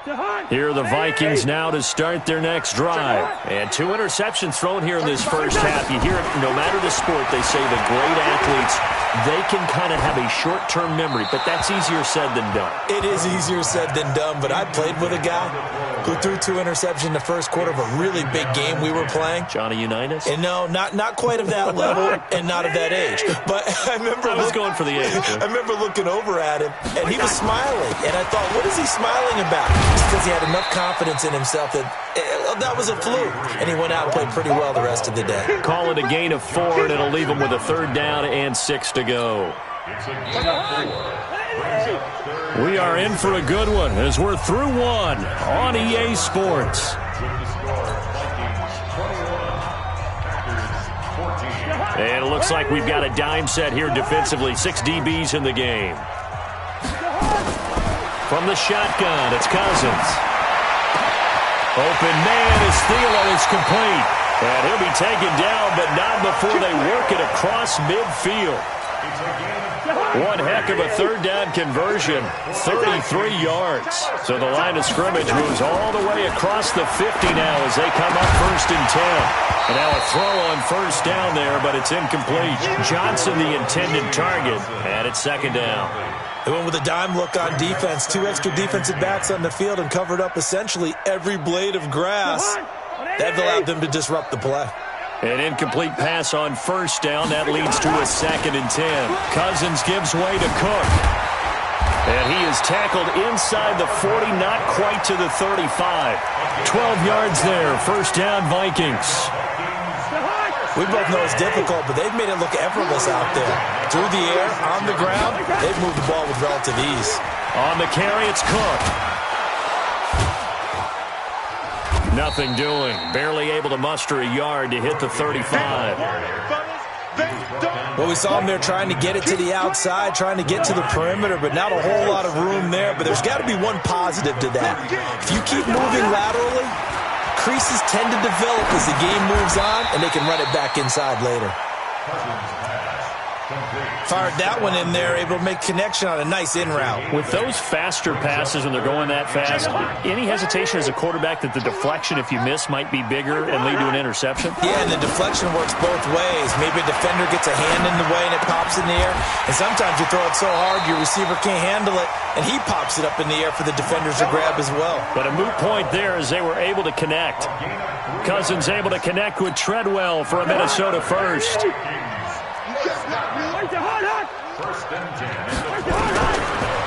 Here are the Vikings now to start their next drive. And 2 interceptions thrown here in this first half. You hear it, no matter the sport, they say the great athletes, they can kind of have a short-term memory, but that's easier said than done. It is easier said than done, but I played with a guy who threw 2 interceptions in the first quarter of a really big game we were playing. Johnny Unitas? And no, not quite of that level and not of that age. But I remember... I was going for the age. I remember looking over at him, and he was smiling. And I thought, what is he smiling about? It's because he had enough confidence in himself that was a fluke. And he went out and played pretty well the rest of the day. Call it a gain of 4, and it'll leave him with a 3rd down and 6 to go. We are in for a good one as we're through 1 on EA Sports. And it looks like we've got a dime set here defensively. 6 DBs in the game. From the shotgun, it's Cousins. Open man is Thielen. It's complete. And he'll be taken down, but not before they work it across midfield. One heck of a 3rd down conversion, 33 yards. So the line of scrimmage moves all the way across the 50 now as they come up 1st and 10. And now a throw on 1st down there, but it's incomplete. Johnson, the intended target, and it's 2nd down. They went with a dime look on defense. 2 extra defensive backs on the field and covered up essentially every blade of grass. That allowed them to disrupt the play. An incomplete pass on 1st down. That leads to a 2nd and 10. Cousins gives way to Cook. And he is tackled inside the 40, not quite to the 35. 12 yards there. 1st down, Vikings. We both know it's difficult, but they've made it look effortless out there. Through the air, on the ground, they've moved the ball with relative ease. On the carry, it's Cook. Nothing doing. Barely able to muster a yard to hit the 35. Well, we saw him there trying to get it to the outside, trying to get to the perimeter, but not a whole lot of room there. But there's got to be one positive to that. If you keep moving laterally, creases tend to develop as the game moves on, and they can run it back inside later. Fired that one in there, able to make connection on a nice in route. With those faster passes when they're going that fast, any hesitation as a quarterback that the deflection, if you miss, might be bigger and lead to an interception? Yeah, and the deflection works both ways. Maybe a defender gets a hand in the way and it pops in the air. And sometimes you throw it so hard your receiver can't handle it, and he pops it up in the air for the defenders to grab as well. But a moot point there as they were able to connect. Cousins able to connect with Treadwell for a Minnesota 1st.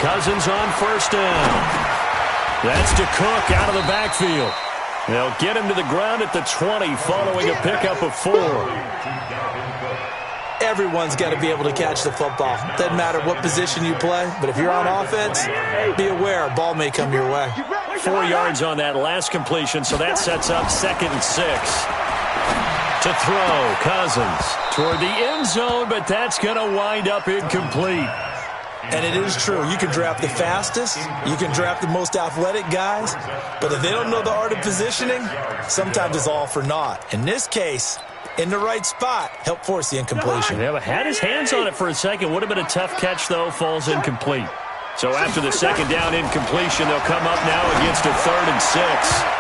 Cousins on 1st down. That's to Cook out of the backfield. They'll get him to the ground at the 20 following a pickup of 4. Everyone's got to be able to catch the football. Doesn't matter what position you play, but if you're on offense, be aware a ball may come your way. 4 yards on that last completion, so that sets up 2nd and 6. To throw, Cousins toward the end zone, but that's going to wind up incomplete. And it is true. You can draft the fastest. You can draft the most athletic guys. But if they don't know the art of positioning, sometimes it's all for naught. In this case, in the right spot, help force the incompletion. Yeah, but had his hands on it for a second. Would have been a tough catch, though. Falls incomplete. So after the 2nd down incompletion, they'll come up now against a 3rd and 6.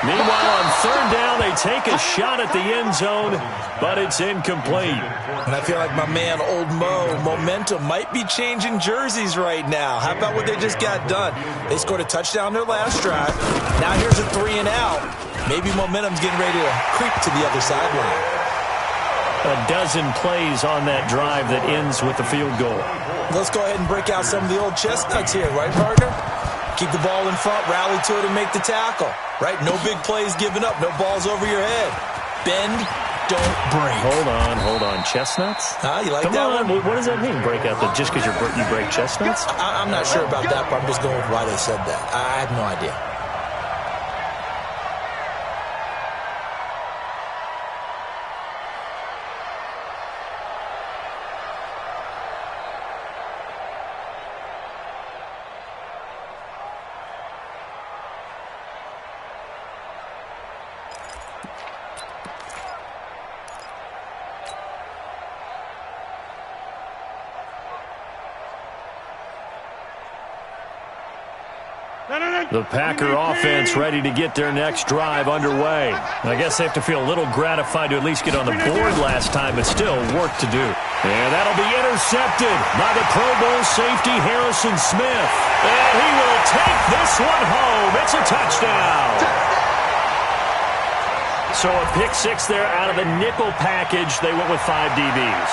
Meanwhile, on 3rd down, they take a shot at the end zone, but it's incomplete. And I feel like my man, Old Mo, momentum might be changing jerseys right now. How about what they just got done? They scored a touchdown their last drive. Now here's a 3 and out. Maybe momentum's getting ready to creep to the other sideline. A dozen plays on that drive that ends with the field goal. Let's go ahead and break out some of the old chestnuts here, right, partner? Keep the ball in front, rally to it, and make the tackle, right? No big plays given up, no balls over your head. Bend, don't break. Hold on. Chestnuts? You like Come that on. one? What does that mean, break out? Just because you break chestnuts? I'm not sure about that, but I'm just going with why they said that. I have no idea. The Packer offense ready to get their next drive underway. I guess they have to feel a little gratified to at least get on the board last time, but still work to do. And that'll be intercepted by the Pro Bowl safety Harrison Smith. And he will take this one home. It's a touchdown. So a pick six there out of the nickel package. They went with 5 DBs.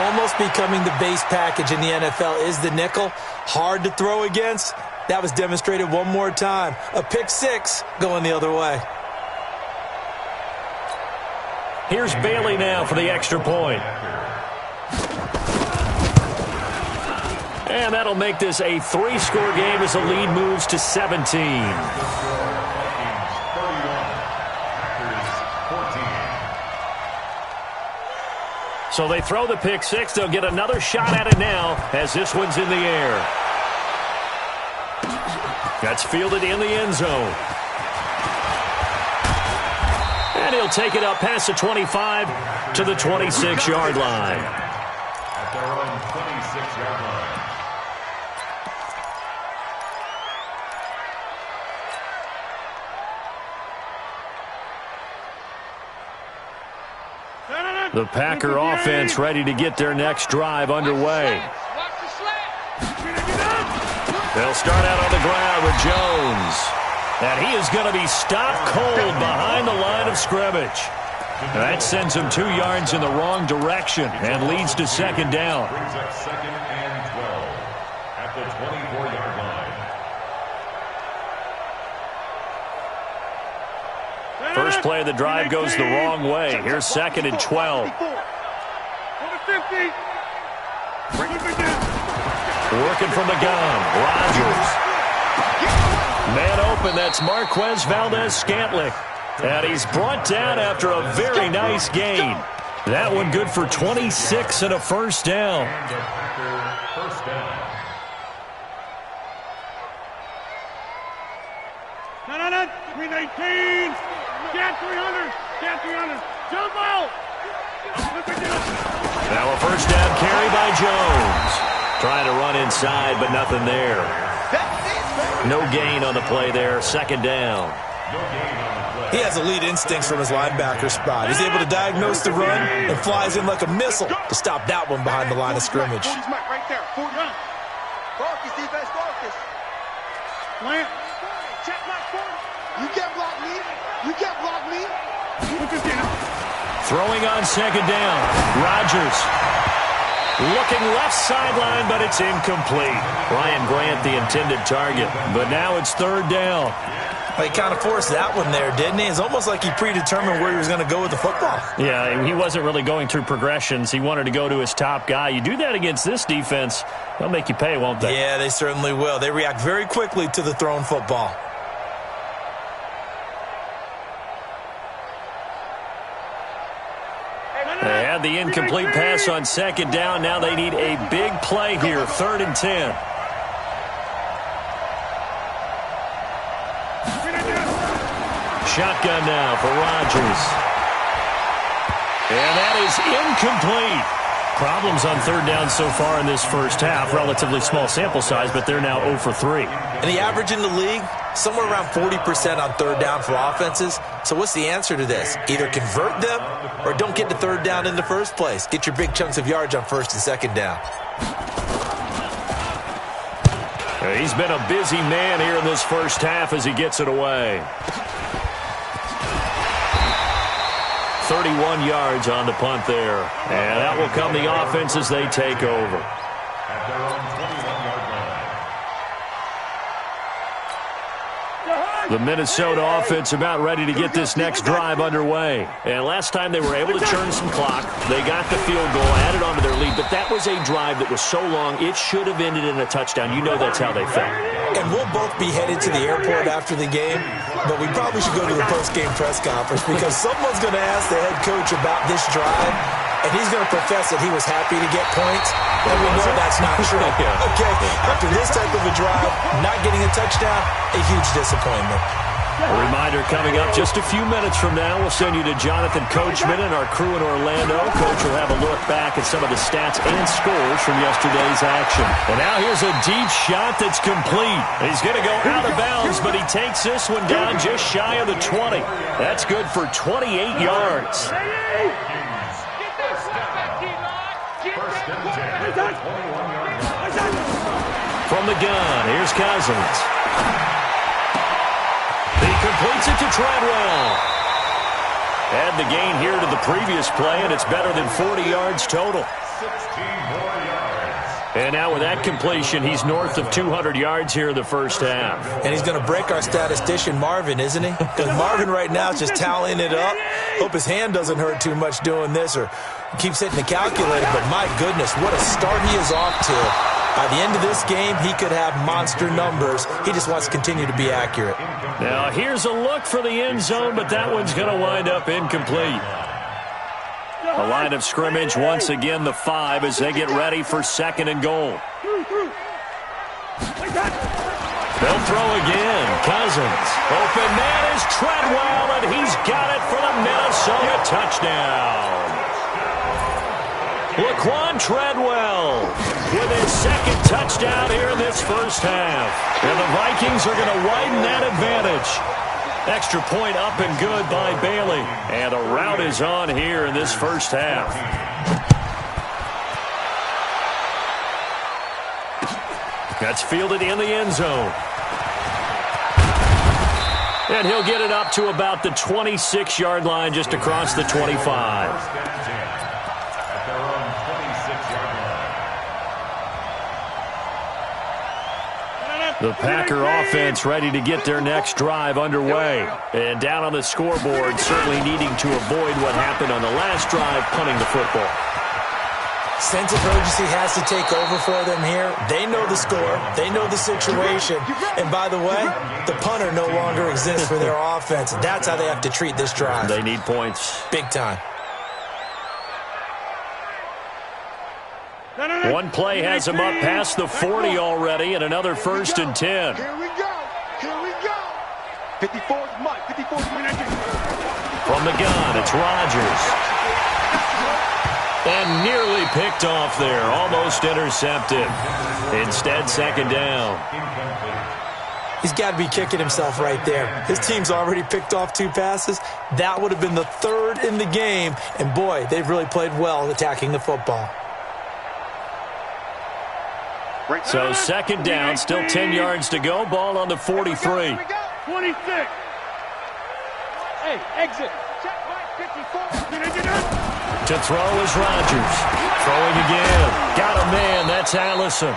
Almost becoming the base package in the NFL is the nickel. Hard to throw against. That was demonstrated one more time. A pick six going the other way. Here's Bailey now for the extra point. And that'll make this a 3-score game as the lead moves to 17. So they throw the pick six. They'll get another shot at it now as this one's in the air. That's fielded in the end zone. And he'll take it up past the 25 to the 26-yard line. At their own 26-yard line. The Packer offense ready to get their next drive underway. They'll start out on the ground with Jones. And he is going to be stopped cold behind the line of scrimmage. That sends him 2 yards in the wrong direction and leads to second down. Brings up 2nd and 12 at the 24-yard line. First play of the drive goes the wrong way. Here's 2nd and 12. Working from the gun, Rodgers. Man open, that's Marquez Valdez-Scantling. And he's brought down after a very nice gain. That one good for 26 and a first down. First down. No, 319. Get 300. Get 300. Jump out. Now a first down carry by Jones. Trying to run inside, but nothing there. No gain on the play there. Second down. He has elite instincts from his linebacker spot. He's able to diagnose the run and flies in like a missile to stop that one behind the line of scrimmage. Right there. Focus, defense, focus. Plant. Check my corner. You can't block me. You can't block me. Throwing on second down. Rodgers. Looking left sideline, but it's incomplete. Ryan Grant, the intended target. But now it's third down. He kind of forced that one there, didn't he? It's almost like he predetermined where he was going to go with the football. Yeah, he wasn't really going through progressions. He wanted to go to his top guy. You do that against this defense, they'll make you pay, won't they? Yeah, they certainly will. They react very quickly to the thrown football. They had the incomplete pass on second down. Now they need a big play here, 3rd and 10. Shotgun now for Rodgers. And that is incomplete. Problems on third down so far in this first half. Relatively small sample size, but they're now 0 for 3. And the average in the league, somewhere around 40% on third down for offenses. So what's the answer to this? Either convert them or don't get to third down in the first place. Get your big chunks of yards on first and second down. He's been a busy man here in this first half as he gets it away. 31 yards on the punt there. And that will come the offense as they take over. At their own 21-yard line. The Minnesota offense about ready to get this next drive underway. And last time they were able to churn some clock. They got the field goal, added on to their lead. But that was a drive that was so long, it should have ended in a touchdown. You know that's how they felt. And we'll both be headed to the airport after the game, but we probably should go to the post-game press conference because someone's going to ask the head coach about this drive, and he's going to profess that he was happy to get points, and we know that's not true. Okay, after this type of a drive, not getting a touchdown, a huge disappointment. A reminder coming up just a few minutes from now. We'll send you to Jonathan Coachman and our crew in Orlando. Coach will have a look back at some of the stats and scores from yesterday's action. And now here's a deep shot that's complete. He's going to go out of bounds, but he takes this one down just shy of the 20. That's good for 28 yards. From the gun, here's Cousins. He completes it to Treadwell. Add the gain here to the previous play, and it's better than 40 yards total. 16 more yards. And now with that completion, he's north of 200 yards here in the first half. And he's going to break our statistician Marvin, isn't he? Because Marvin right now is just tallying it up. Hope his hand doesn't hurt too much doing this or keeps hitting the calculator. But my goodness, what a start he is off to. By the end of this game, he could have monster numbers. He just wants to continue to be accurate. Now here's a look for the end zone, but that one's going to wind up incomplete. The line of scrimmage once again the 5 as they get ready for 2nd and goal. They'll throw again. Cousins. Open man is Treadwell, and he's got it for the Minnesota touchdown. Laquan Treadwell with his 2nd touchdown here in this first half. And the Vikings are going to widen that advantage. Extra point up and good by Bailey. And a rout is on here in this first half. That's fielded in the end zone. And he'll get it up to about the 26-yard line just across the 25. The Packer offense ready to get their next drive underway. And down on the scoreboard, certainly needing to avoid what happened on the last drive, punting the football. Sense of urgency has to take over for them here. They know the score. They know the situation. And by the way, the punter no longer exists for their offense. That's how they have to treat this drive. They need points. Big time. One play has him up past the 40 already, and another 1st and 10. Here we go. Here we go. 54's Mike. 54's Mike. From the gun, it's Rodgers. And nearly picked off there. Almost intercepted. Instead, 2nd down. He's got to be kicking himself right there. His team's already picked off 2 passes. That would have been the 3rd in the game. And, boy, they've really played well attacking the football. So 2nd down, still 10 yards to go. Ball on the 43. 26. Hey, exit. Check right 54. To throw is Rodgers. Throwing again. Got a man. That's Allison.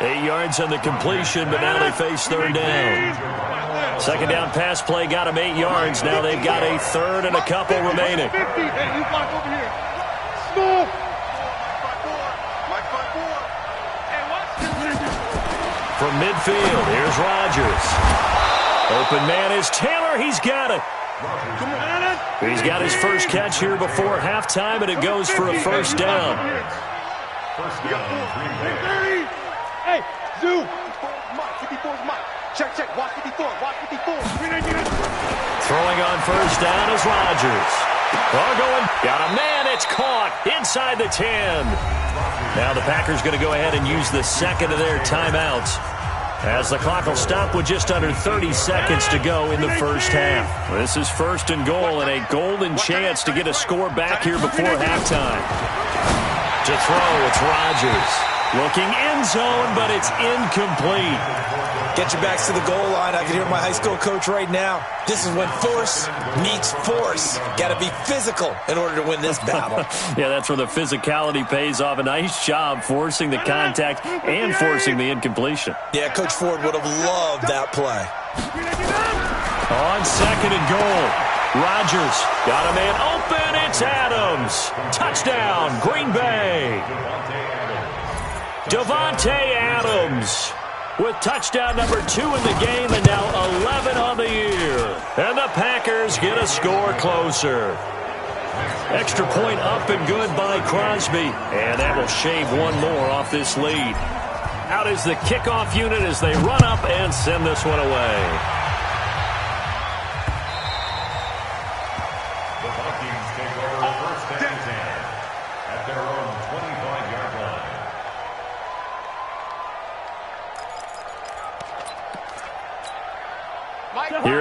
8 yards on the completion, but now they face 3rd down. 2nd down pass play got him 8 yards. Now they've got a 3rd and a couple remaining. 50. Hey, you block over here. Small. From midfield, here's Rodgers. Open man is Taylor. He's got it. He's got his first catch here before halftime, and it goes for a 1st down. Hey, Zoo. 54's Mike. Check. Watch 54. Watch 54. Throwing on 1st down is Rodgers. Got a man. It's caught inside the 10. Now the Packers going to go ahead and use the 2nd of their timeouts, as the clock will stop with just under 30 seconds to go in the first half. This is 1st and goal, and a golden chance to get a score back here before halftime. To throw, it's Rodgers. Looking end zone, but it's incomplete. Get your backs to the goal line. I can hear my high school coach right now. This is when force meets force. Got to be physical in order to win this battle. Yeah, that's where the physicality pays off. A nice job forcing the contact and forcing the incompletion. Yeah, Coach Ford would have loved that play. On 2nd and goal, Rodgers got a man open. It's Adams. Touchdown, Green Bay. Davante Adams with touchdown number 2 in the game, and now 11 on the year. And the Packers get a score closer. Extra point up and good by Crosby, and that will shave one more off this lead. Out is the kickoff unit as they run up and send this one away.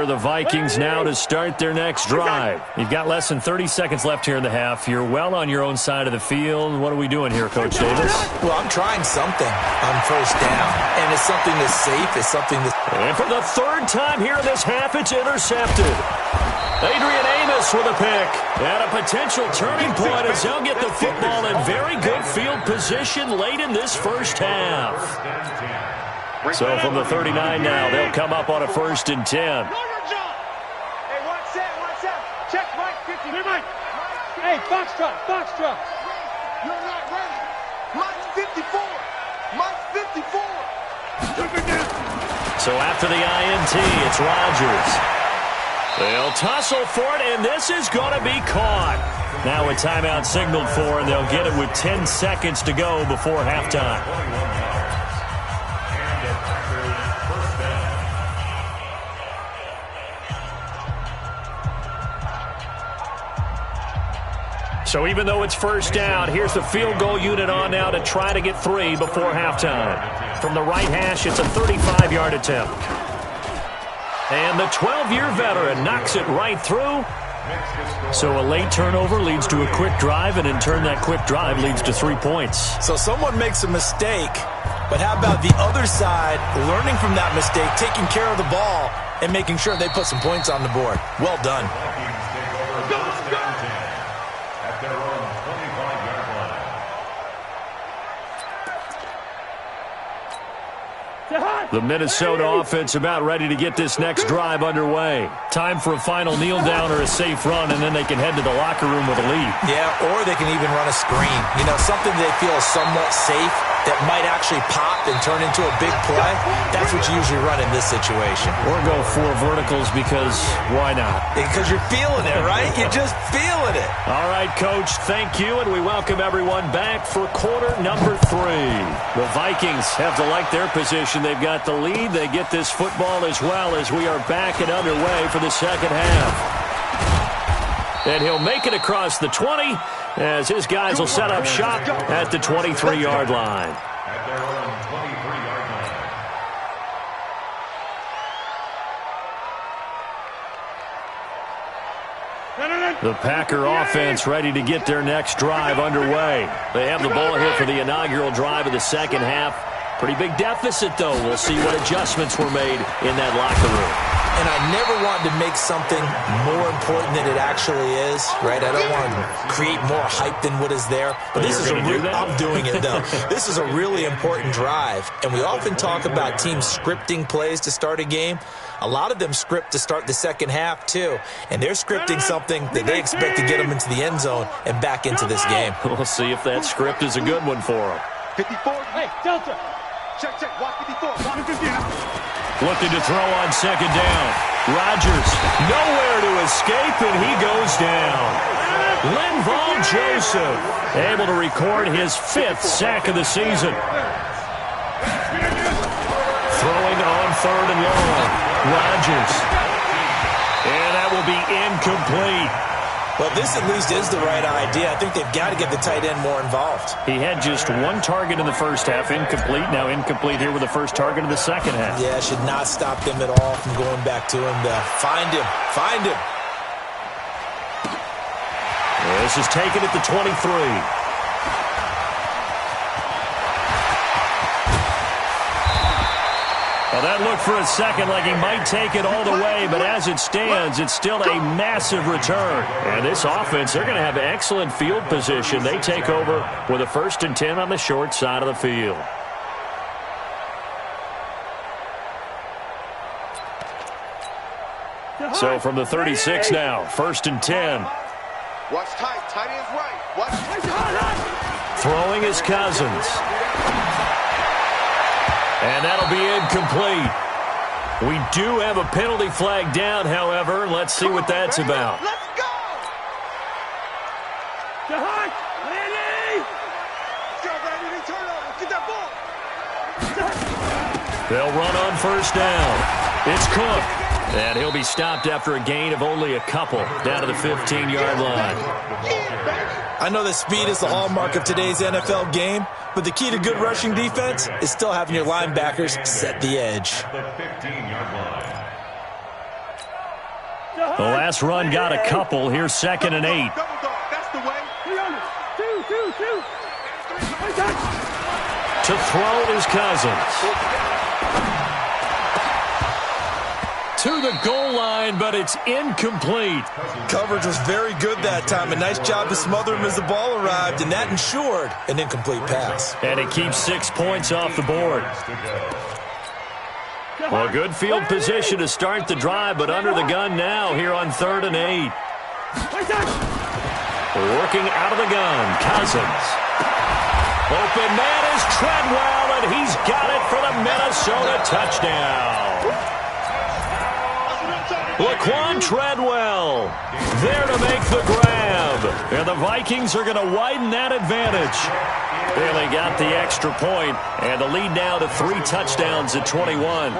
are the Vikings now to start their next drive. You've got less than 30 seconds left here in the half. You're well on your own side of the field. What are we doing here, Coach Davis? Well, I'm trying something on first down, and it's something that's safe. It's something that's... And for the third time here in this half, it's intercepted. Adrian Amos with a pick. And a potential turning point as they'll get the football in very good field position late in this first half. So from the 39 now, they'll come up on a 1st and 10. Hey, one set. Check Mike 50. Hey, Mike. Hey, Foxtrot. You're not ready. Mike's 54. So after the INT, it's Rodgers. They'll tussle for it, and this is going to be caught. Now a timeout signaled for, and they'll get it with 10 seconds to go before halftime. So even though it's first down, here's the field goal unit on now to try to get 3 before halftime. From the right hash, it's a 35-yard attempt. And the 12-year veteran knocks it right through. So a late turnover leads to a quick drive, and in turn that quick drive leads to 3 points. So someone makes a mistake, but how about the other side learning from that mistake, taking care of the ball, and making sure they put some points on the board? Well done. The Minnesota offense about ready to get this next drive underway. Time for a final kneel down or a safe run, and then they can head to the locker room with a lead. Yeah, or they can even run a screen. You know, something they feel is somewhat safe that might actually pop and turn into a big play. That's what you usually run in this situation. Or go 4 verticals because why not? Because you're feeling it, right? You're just feeling it. All right, Coach, thank you, and we welcome everyone back for quarter number 3. The Vikings have to like their position. They've got the lead. They get this football as well as we are back and underway for the second half. And he'll make it across the 20 as his guys will set up shop at the 23-yard line. At their own 23-yard line. The Packer offense ready to get their next drive underway. They have the ball here for the inaugural drive of the second half. Pretty big deficit, though. We'll see what adjustments were made in that locker room. And I never wanted to make something more important than it actually is, right? I don't want to create more hype than what is there. But this is I'm doing it, though. This is a really important drive. And we often talk about teams scripting plays to start a game. A lot of them script to start the second half, too. And they're scripting something that they expect to get them into the end zone and back into this game. We'll see if that script is a good one for them. 54. Hey, Delta. Check. Watch 54. Looking to throw on second down. Rodgers nowhere to escape, and he goes down. Linval Joseph able to record his 5th sack of the season. Throwing on 3rd and long. Rodgers. And that will be incomplete. Well, this at least is the right idea. I think they've got to get the tight end more involved. He had just 1 target in the first half, incomplete. Now incomplete here with the first target of the second half. Yeah, should not stop them at all from going back to him. Find him. This is taken at the 23. Well, that looked for a second like he might take it all the way, but as it stands, it's still a massive return. And this offense, they're going to have excellent field position. They take over with a 1st and 10 on the short side of the field. So from the 36 now, 1st and 10. Watch tight. Tight end's right. Watch. Throwing his Cousins. And that'll be incomplete. We do have a penalty flag down, however. Let's see what that's about. Let's go! Get that ball! They'll run on 1st down. It's Cook. And he'll be stopped after a gain of only a couple down to the 15-yard line. I know that speed is the hallmark of today's NFL game, but the key to good rushing defense is still having your linebackers set the edge. The 15-yard line. The last run got a couple. Here's 2nd and 8. That's the way. To throw is Cousins. To the goal line, but it's incomplete. Coverage was very good that time. A nice job to smother him as the ball arrived, and that ensured an incomplete pass. And it keeps 6 points off the board. Well, good field position to start the drive, but under the gun now here on 3rd and 8. Working out of the gun, Cousins. Open man is Treadwell, and he's got it for the Minnesota touchdown. Laquan Treadwell there to make the grab. And the Vikings are going to widen that advantage. They only got the extra point, and the lead now to 3 touchdowns at 21.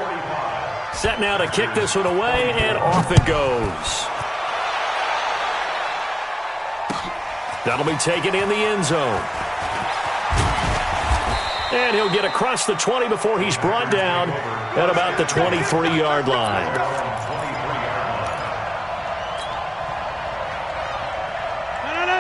Set now to kick this one away, and off it goes. That'll be taken in the end zone. And he'll get across the 20 before he's brought down at about the 23-yard line.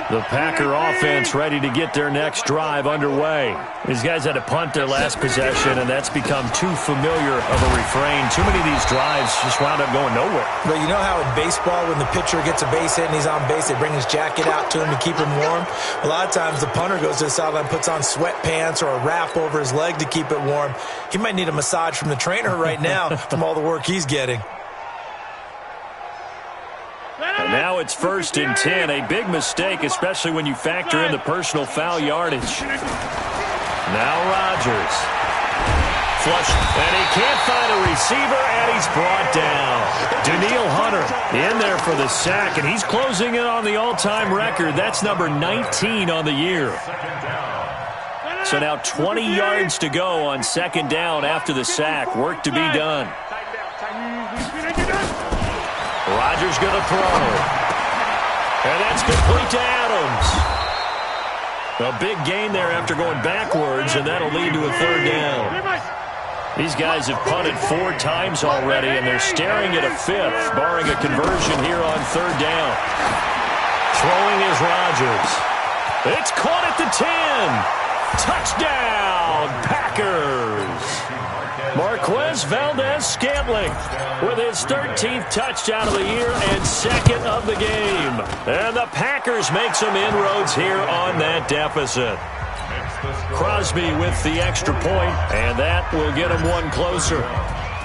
The Packer offense ready to get their next drive underway. These guys had to punt their last possession, and that's become too familiar of a refrain. Too many of these drives just wound up going nowhere. But you know how in baseball, when the pitcher gets a base hit and he's on base, they bring his jacket out to him to keep him warm? A lot of times the punter goes to the sideline, puts on sweatpants or a wrap over his leg to keep it warm. He might need a massage from the trainer right now from all the work he's getting. And now it's 1st and 10. A big mistake, especially when you factor in the personal foul yardage. Now Rodgers. Flush. And he can't find a receiver, and he's brought down. Danielle Hunter in there for the sack, and he's closing in on the all-time record. That's number 19 on the year. So now 20 yards to go on 2nd down after the sack. Work to be done. Rodgers going to throw. And that's complete to Adams. A big gain there after going backwards, and that'll lead to a 3rd down. These guys have punted 4 times already, and they're staring at a 5th, barring a conversion here on 3rd down. Throwing is Rodgers. It's caught at the 10. Touchdown, Packers. Marquez Valdez-Scantling with his 13th touchdown of the year and 2nd of the game. And the Packers make some inroads here on that deficit. Crosby with the extra point, and that will get them one closer.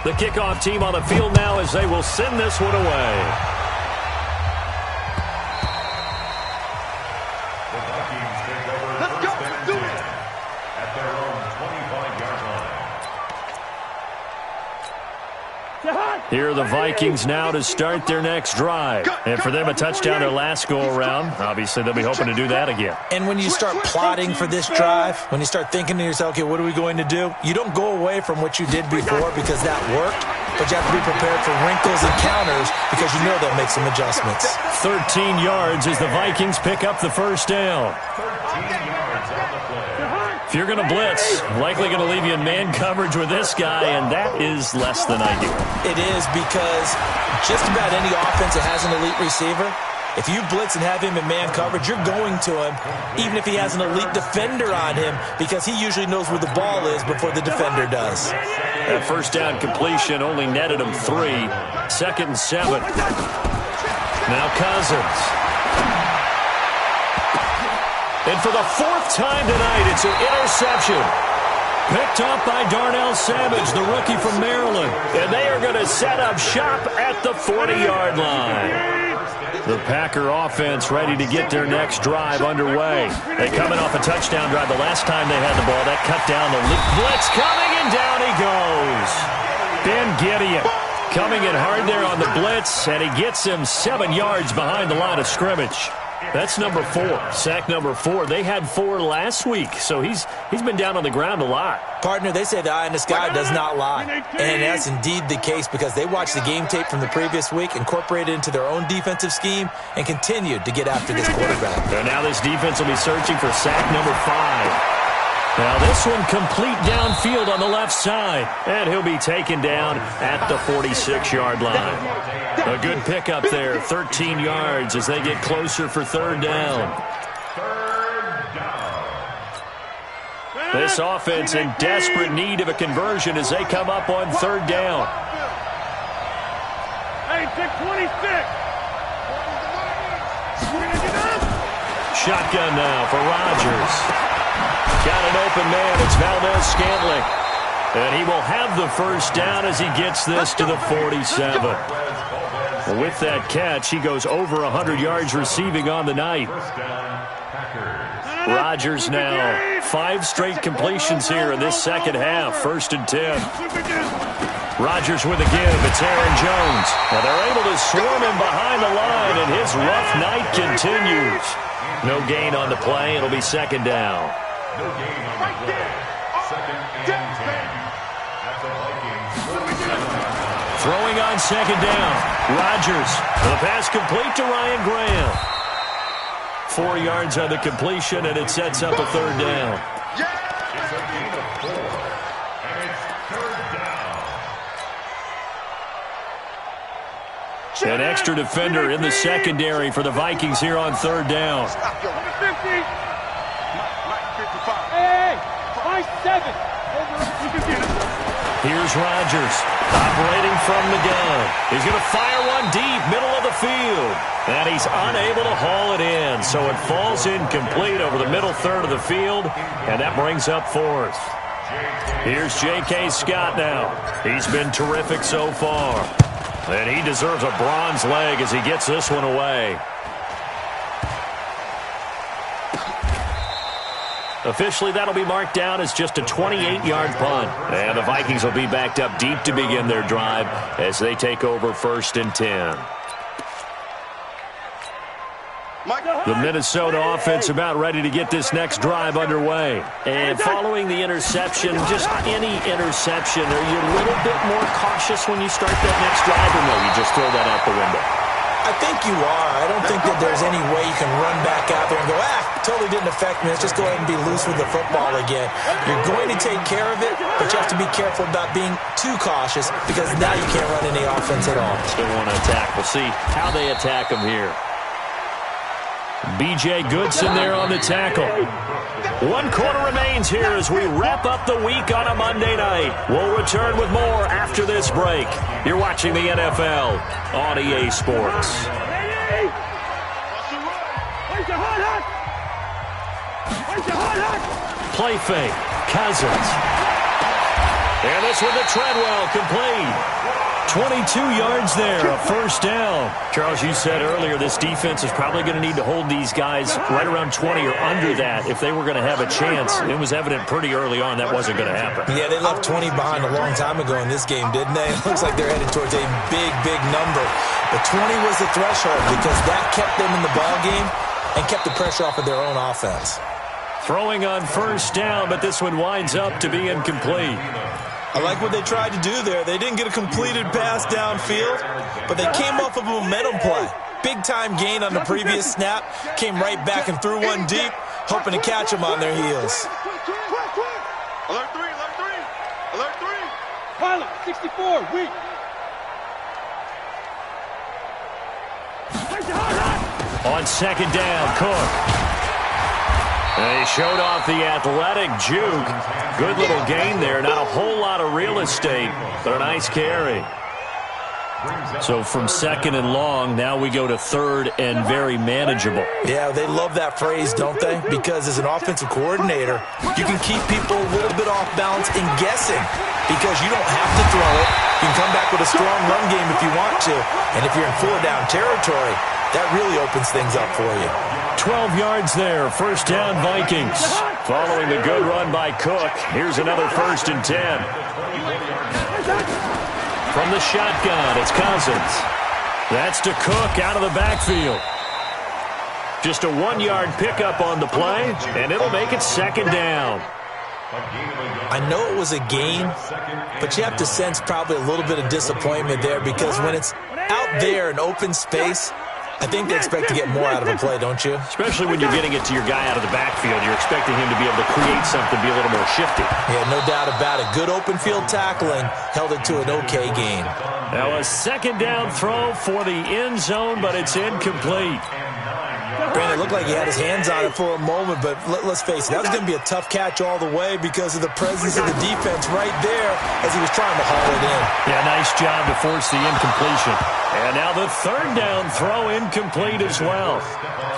The kickoff team on the field now as they will send this one away. Let's go. Do it. At their own 25-yard line. Here are the Vikings now to start their next drive. And for them, a touchdown their last go-around. Obviously, they'll be hoping to do that again. And when you start plotting for this drive, when you start thinking to yourself, okay, what are we going to do? You don't go away from what you did before because that worked, but you have to be prepared for wrinkles and counters because you know they'll make some adjustments. 13 yards as the Vikings pick up the 1st down. 13 yards on the play. If you're going to blitz, likely going to leave you in man coverage with this guy, and that is less than ideal. It is because just about any offense that has an elite receiver, if you blitz and have him in man coverage, you're going to him, even if he has an elite defender on him, because he usually knows where the ball is before the defender does. That 1st down completion only netted him 3. 2nd and 7. Now Cousins. And for the 4th time tonight, it's an interception. Picked up by Darnell Savage, the rookie from Maryland. And they are going to set up shop at the 40-yard line. The Packer offense ready to get their next drive underway. They coming off a touchdown drive the last time they had the ball. That cut down the blitz coming, and down he goes. Ben Gideon coming in hard there on the blitz, and he gets him 7 yards behind the line of scrimmage. That's number 4, sack number 4. They had 4 last week, so he's been down on the ground a lot. Partner, they say the eye in the sky does not lie. And that's indeed the case because they watched the game tape from the previous week, incorporated it into their own defensive scheme, and continued to get after this quarterback. And now this defense will be searching for sack number 5. Now this one complete downfield on the left side. And he'll be taken down at the 46-yard line. A good pickup there, 13 yards as they get closer for third down. This offense in desperate need of a conversion as they come up on third down. Hey, pick 26. Shotgun now for Rodgers. Got an open man. It's Valdez-Scantling. And he will have the first down as he gets this to the 47. With that catch, he goes over 100 yards receiving on the night. Rodgers now 5 straight completions here in this second half. 1st and 10. Rodgers with a give. It's Aaron Jones. Now they're able to swarm him behind the line, and his rough night continues. No gain on the play. It'll be second down. No gain on the play. 2nd and 10. At the Vikings. Throwing on second down. Rodgers. The pass complete to Ryan Graham. 4 yards on the completion, and it sets up a third down. It's a gain of 4. And it's third down. An extra defender in the secondary for the Vikings here on third down. Hey, 5-7. Here's Rodgers, operating from the gun. He's going to fire one deep, middle of the field. And he's unable to haul it in, so it falls incomplete over the middle third of the field, and that brings up 4th. Here's J.K. Scott now. He's been terrific so far. And he deserves a bronze leg as he gets this one away. Officially, that'll be marked down as just a 28-yard punt. And the Vikings will be backed up deep to begin their drive as they take over 1st and 10. The Minnesota offense about ready to get this next drive underway. And following the interception, just any interception, are you a little bit more cautious when you start that next drive, or no, you just throw that out the window? I think you are. I don't think that there's any way you can run back out there and go, totally didn't affect me. Let's just go ahead and be loose with the football again. You're going to take care of it, but you have to be careful about being too cautious because now you can't run any offense at all. Still want to attack. We'll see how they attack them here. B.J. Goodson there on the tackle. 1 quarter remains here as we wrap up the week on a Monday night. We'll return with more after this break. You're watching the NFL on EA Sports. Play fake. Cousins. And this one to Treadwell, complete. 22 yards there, a first down. Charles, you said earlier this defense is probably going to need to hold these guys right around 20 or under that if they were going to have a chance. It was evident pretty early on that wasn't going to happen. Yeah, they left 20 behind a long time ago in this game, didn't they? It looks like they're headed towards a big, big number. But 20 was the threshold because that kept them in the ball game and kept the pressure off of their own offense. Throwing on first down, but this one winds up to be incomplete. I like what they tried to do there. They didn't get a completed pass downfield, but they came off of a momentum play. Big-time gain on the previous snap. Came right back and threw one deep, hoping to catch them on their heels. Alert 3, alert 3, alert 3. Pilot, 64, weak. On second down, Cook. They showed off the athletic juke. Good little gain there. Not a whole lot of real estate, but a nice carry. So from second and long, now we go to third and very manageable. Yeah, they love that phrase, don't they? Because as an offensive coordinator, you can keep people a little bit off balance and guessing because you don't have to throw it. You can come back with a strong run game if you want to. And if you're in 4-down territory, that really opens things up for you. 12 yards there, first down Vikings. Following the good run by Cook, here's another 1st and 10. From the shotgun, it's Cousins. That's to Cook out of the backfield. Just a 1-yard pickup on the play, and it'll make it second down. I know it was a gain, but you have to sense probably a little bit of disappointment there because when it's out there in open space, I think they expect to get more out of a play, don't you? Especially when you're getting it to your guy out of the backfield. You're expecting him to be able to create something, be a little more shifty. Yeah, no doubt about it. Good open field tackling held it to an okay game. Now a second down throw for the end zone, but it's incomplete. Brandon, it looked like he had his hands on it for a moment, but let's face it, that was going to be a tough catch all the way because of the presence of the defense right there as he was trying to haul it in. Yeah, nice job to force the incompletion. And now the third down throw incomplete as well.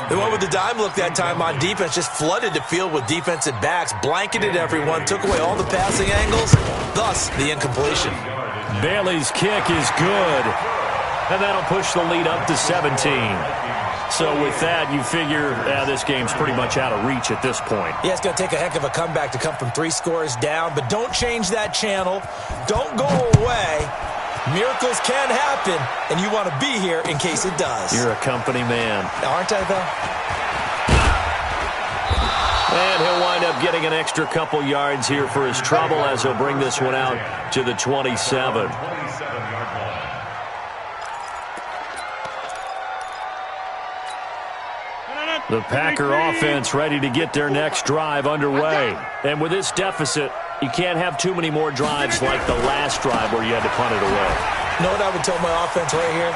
The one with the dime look that time on defense just flooded the field with defensive backs, blanketed everyone, took away all the passing angles, thus the incompletion. Bailey's kick is good, and that'll push the lead up to 17. So with that, you figure this game's pretty much out of reach at this point. Yeah, it's going to take a heck of a comeback to come from 3 scores down, but don't change that channel. Don't go away. Miracles can happen, and you want to be here in case it does. You're a company man. Aren't I, though? And he'll wind up getting an extra couple yards here for his trouble as he'll bring this one out to the 27. The Packer offense ready to get their next drive underway. And with this deficit, you can't have too many more drives like the last drive where you had to punt it away. You know what I would tell my offense right here?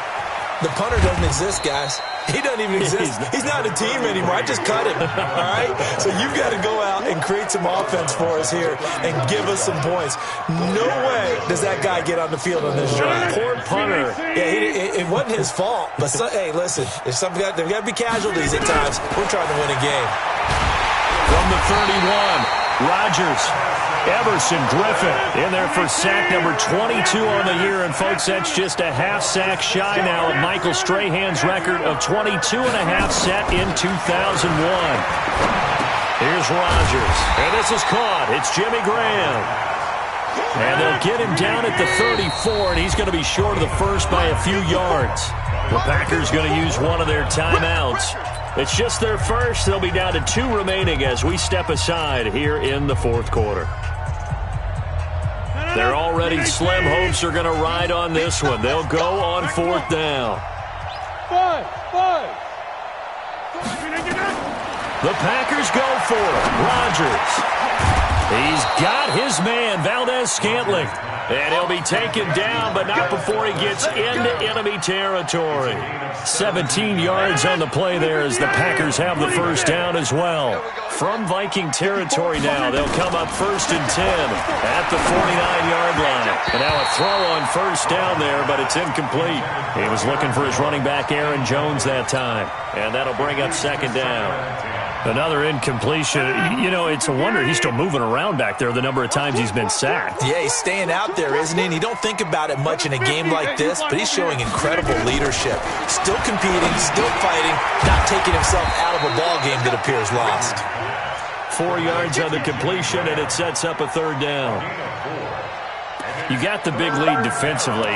The punter doesn't exist, guys. He doesn't even exist. He's not a team anymore. I just cut him, all right? So you've got to go out and create some offense for us here and give us some points. No way does that guy get on the field on this drive. Poor punter. Yeah, it wasn't his fault. But, hey, listen, there's got to be casualties at times. We're trying to win a game. From the 31, Rodgers. Everson Griffin in there for sack number 22 on the year. And, folks, that's just a half sack shy now of Michael Strahan's record of 22 and a half set in 2001. Here's Rodgers. And this is caught. It's Jimmy Graham. And they'll get him down at the 34, and he's going to be short of the first by a few yards. The Packers going to use one of their timeouts. It's just their first. They'll be down to 2 remaining as we step aside here in the fourth quarter. Their already slim hopes are going to ride on this one. They'll go on 4th down. The Packers go for it. Rodgers. He's got his man, Valdez-Scantling. And he'll be taken down, but not before he gets into enemy territory. 17 yards on the play there as the Packers have the first down as well. From Viking territory now, they'll come up 1st and 10 at the 49-yard line. And now a throw on first down there, but it's incomplete. He was looking for his running back, Aaron Jones, that time. And that'll bring up 2nd down. Another incompletion. You know, it's a wonder he's still moving around back there the number of times he's been sacked. Yeah, he's staying out there, isn't he? And you don't think about it much in a game like this, but he's showing incredible leadership. Still competing, still fighting, not taking himself out of a ball game that appears lost. 4 yards on the completion, and it sets up a 3rd down. You got the big lead defensively,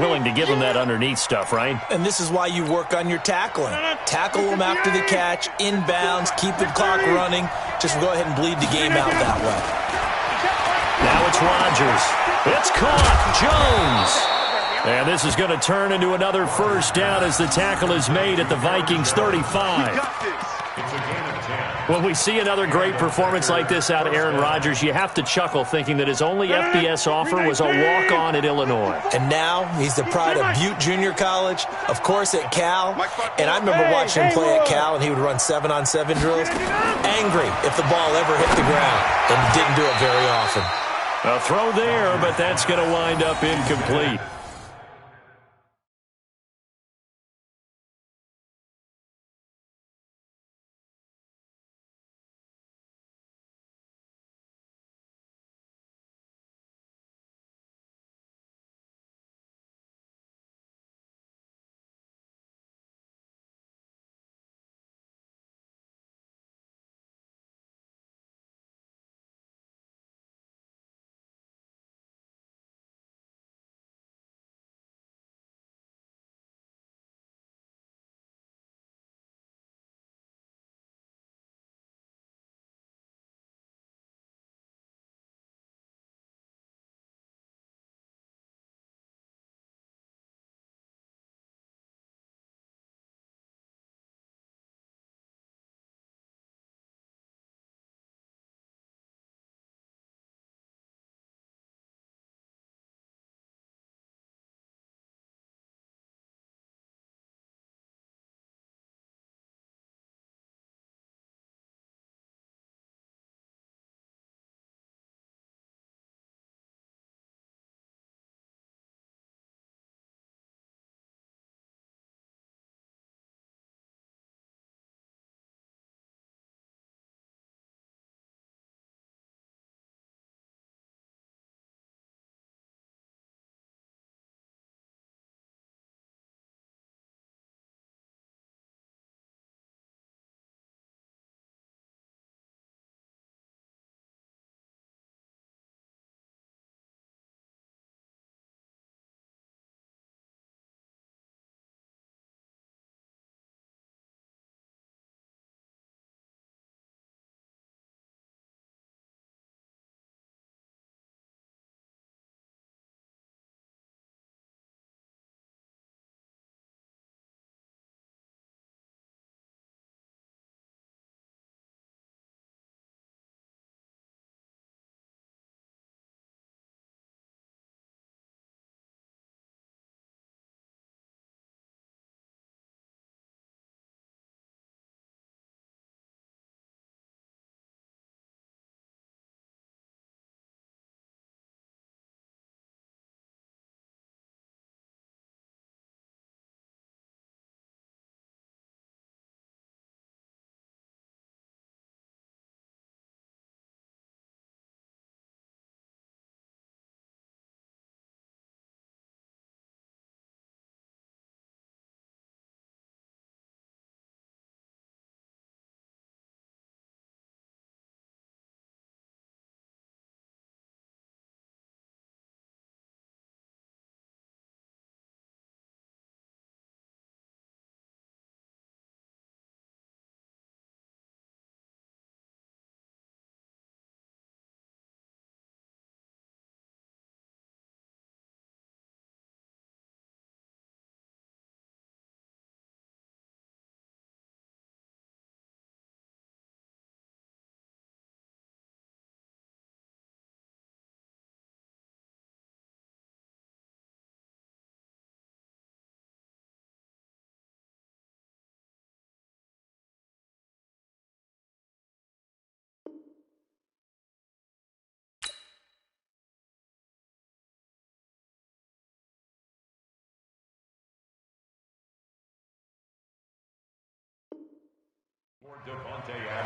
willing to give him that underneath stuff, right? And this is why you work on your tackling. Tackle them after the catch, inbounds, keep the clock running. Just go ahead and bleed the game out that way. Now it's Rodgers. It's caught. Jones. And this is going to turn into another first down as the tackle is made at the Vikings 35. When we see another great performance like this out of Aaron Rodgers, you have to chuckle thinking that his only FBS offer was a walk-on at Illinois. And now he's the pride of Butte Junior College, of course at Cal. And I remember watching him play at Cal, and he would run 7-on-7 drills. Angry if the ball ever hit the ground, and he didn't do it very often. A throw there, but that's going to wind up incomplete.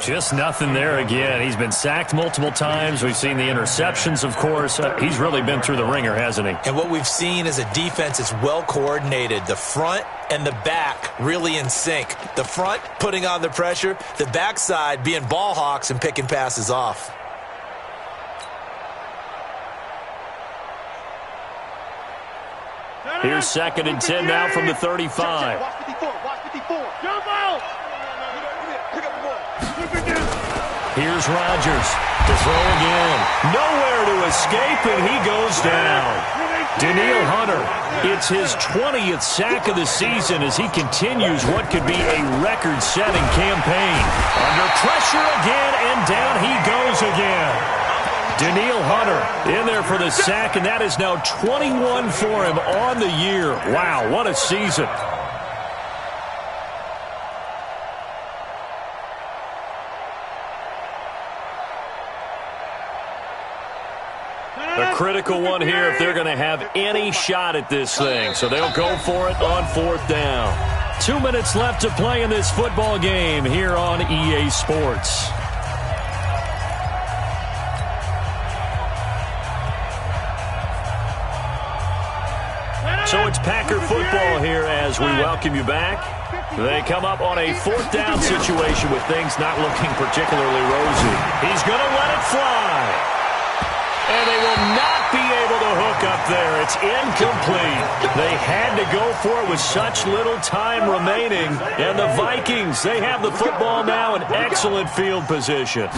Just nothing there again. He's been sacked multiple times. We've seen the interceptions, of course. He's really been through the ringer, hasn't he? And what we've seen is a defense that's well coordinated. The front and the back really in sync. The front putting on the pressure, the backside being ball hawks and picking passes off. Here's 2nd and 10 now from the 35. Watch 54. Watch 54. Jump out! Pick up the ball. Here's Rodgers to throw again. Nowhere to escape, and he goes down. Danielle Hunter, it's his 20th sack of the season as he continues what could be a record-setting campaign. Under pressure again, and down he goes again. Danielle Hunter in there for the sack, and that is now 21 for him on the year. Wow, what a season. A critical one here if they're going to have any shot at this thing. So they'll go for it on 4th down. 2 minutes left to play in this football game here on EA Sports. So it's Packer football here as we welcome you back. They come up on a 4th down situation with things not looking particularly rosy. He's going to let it fly. And they will not be able to hook up there. It's incomplete. They had to go for it with such little time remaining. And the Vikings, they have the football now in excellent field position.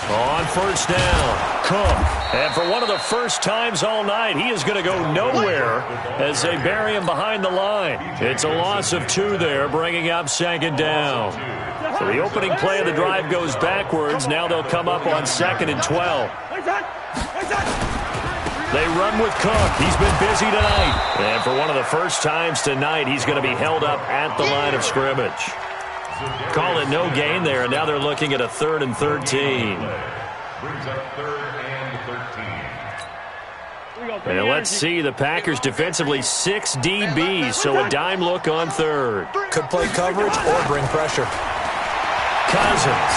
On 1st down, Cook. And for one of the first times all night, he is going to go nowhere as they bury him behind the line. It's a loss of 2 there, bringing up 2nd down. So the opening play of the drive goes backwards. Now they'll come up on 2nd and 12. They run with Cook. He's been busy tonight. And for one of the first times tonight, he's going to be held up at the line of scrimmage. Call it no gain there, and now they're looking at a 3rd and 13. Brings up 3rd and 13. And let's see, the Packers defensively 6 DBs, so a dime look on 3rd. Could play coverage or bring pressure. Cousins.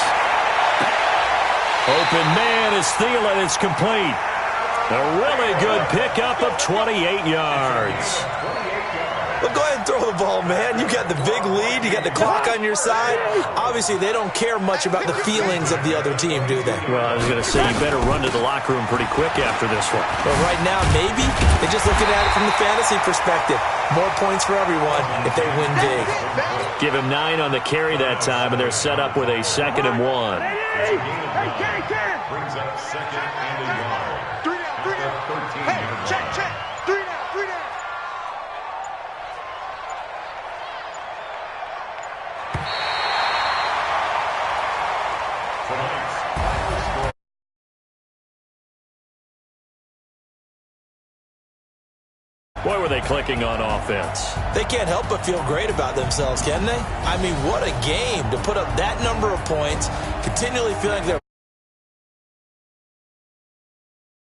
Open man is Thielen. It's complete. A really good pickup of 28 yards. Well, go ahead and throw the ball, man. You got the big lead. You got the clock on your side. Obviously, they don't care much about the feelings of the other team, do they? Well, I was going to say, you better run to the locker room pretty quick after this one. But right now, maybe they're just looking at it from the fantasy perspective. More points for everyone if they win big. Give him 9 on the carry that time, and they're set up with a 2nd and 1. Brings up 2nd and a yard. 3 down. 13. Hey, check. 3 down. Boy, were they clicking on offense. They can't help but feel great about themselves, can they? I mean, what a game to put up that number of points, continually feeling they're